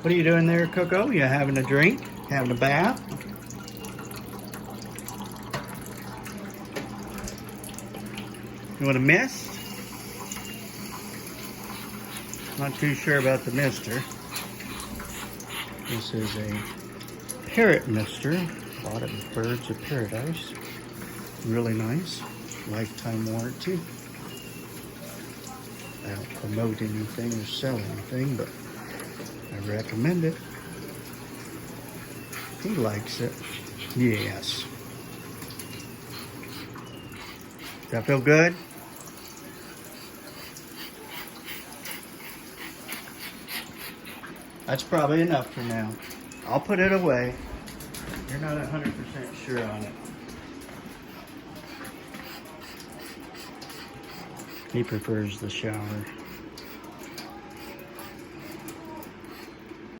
What are you doing there, Coco? You having a drink? Having a bath? You want a mist? Not too sure about the mister. This is a parrot mister. Bought it with Birds of Paradise. Really nice. Lifetime warranty. I don't promote anything or sell anything, but I recommend it. He likes it. Yes. Does that feel good? That's probably enough for now. I'll put it away. You're not 100% sure on it. He prefers the shower.